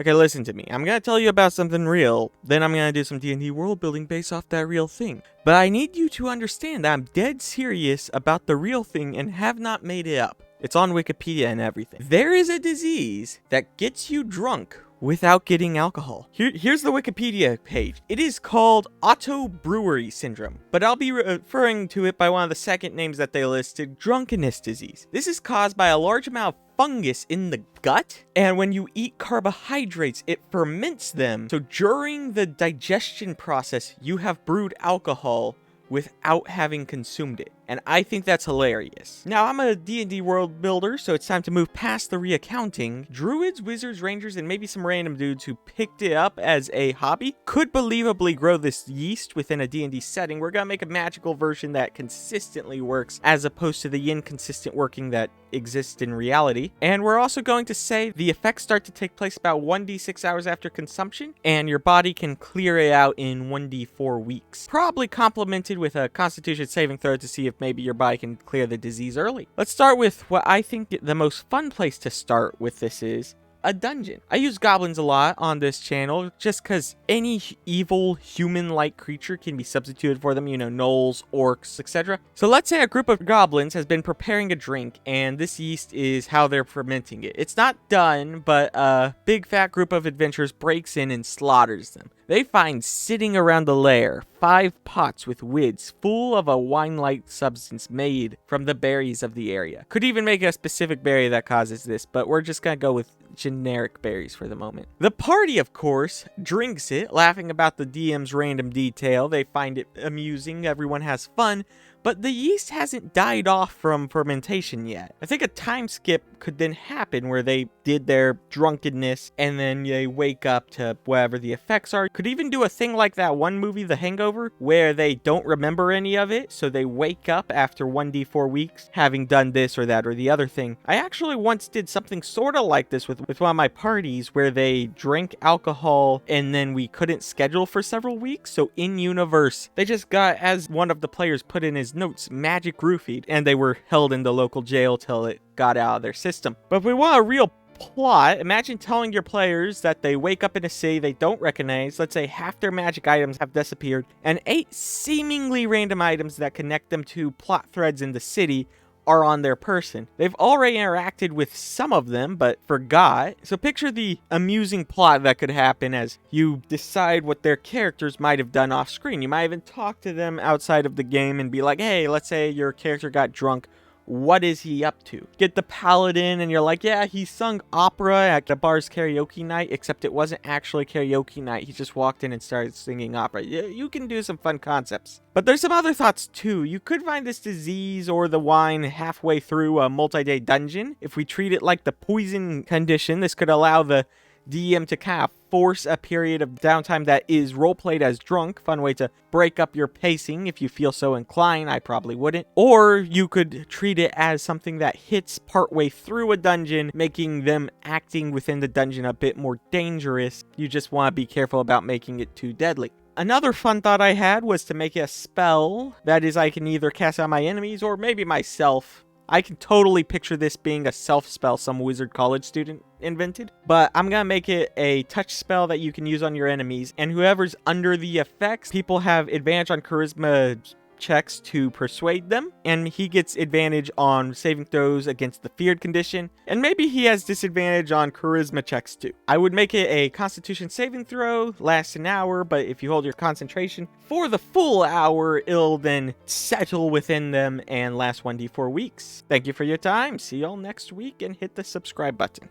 Okay, listen to me. I'm gonna tell you about something real, then I'm gonna do some D&D world building based off that real thing. But I need you to understand that I'm dead serious about the real thing and have not made it up. It's on Wikipedia and everything. There is a disease that gets you drunk without getting alcohol. Here's the Wikipedia page. It is called auto-brewery syndrome, but I'll be referring to it by one of the second names that they listed, drunkenness disease. This is caused by a large amount of fungus in the gut, and when you eat carbohydrates, it ferments them. So during the digestion process, you have brewed alcohol without having consumed it. And I think that's hilarious. Now, I'm a D&D world builder, so it's time to move past the reaccounting. Druids, wizards, rangers, and maybe some random dudes who picked it up as a hobby could believably grow this yeast within a D&D setting. We're gonna make a magical version that consistently works, as opposed to the inconsistent working that exists in reality. And we're also going to say the effects start to take place about 1d6 hours after consumption, and your body can clear it out in 1d4 weeks. Probably complemented with a constitution saving throw to see if maybe your body can clear the disease early. Let's start with what I think the most fun place to start with this is a dungeon. I use goblins a lot on this channel just because any evil human-like creature can be substituted for them, you know, gnolls, orcs, etc. So let's say a group of goblins has been preparing a drink, and this yeast is how they're fermenting it. It's not done, but a big fat group of adventurers breaks in and slaughters them. They find sitting around the lair 5 pots with wids full of a wine-like substance made from the berries of the area. Could even make a specific berry that causes this, but we're just gonna go with generic berries for the moment. The party, of course, drinks it, laughing about the DM's random detail. They find it amusing, everyone has fun, but the yeast hasn't died off from fermentation yet. I think a time skip could then happen where they did their drunkenness and then they wake up to whatever the effects are. Could even do a thing like that one movie, The Hangover, where they don't remember any of it, so they wake up after 1d4 weeks having done this or that or the other thing. I actually once did something sort of like this with one of my parties where they drank alcohol and then we couldn't schedule for several weeks, so in universe, they just got, as one of the players put in his notes, magic roofied, and they were held in the local jail till it got out of their system. But if we want a real plot, imagine telling your players that they wake up in a city they don't recognize, let's say half their magic items have disappeared, and 8 seemingly random items that connect them to plot threads in the city are on their person. They've already interacted with some of them, but forgot. So picture the amusing plot that could happen as you decide what their characters might have done off screen. You might even talk to them outside of the game and be like, hey, let's say your character got drunk. What is he up to? Get the paladin and you're like, yeah, he sung opera at the bar's karaoke night, except it wasn't actually karaoke night. He just walked in and started singing opera. You can do some fun concepts. But there's some other thoughts too. You could find this disease or the wine halfway through a multi-day dungeon. If we treat it like the poison condition, this could allow the DM to kind of force a period of downtime that is roleplayed as drunk. Fun way to break up your pacing if you feel so inclined. I probably wouldn't. Or you could treat it as something that hits partway through a dungeon, making them acting within the dungeon a bit more dangerous. You just want to be careful about making it too deadly. Another fun thought I had was to make a spell that is I can either cast on my enemies or maybe myself. I can totally picture this being a self-spell some wizard college student invented, but I'm gonna make it a touch spell that you can use on your enemies, and whoever's under the effects, people have advantage on charisma checks to persuade them, and he gets advantage on saving throws against the feared condition, and maybe he has disadvantage on charisma checks too. I would make it a constitution saving throw, lasts an hour, but if you hold your concentration for the full hour, it'll then settle within them and last 1d4 weeks. Thank you for your time. See y'all next week, and hit the subscribe button.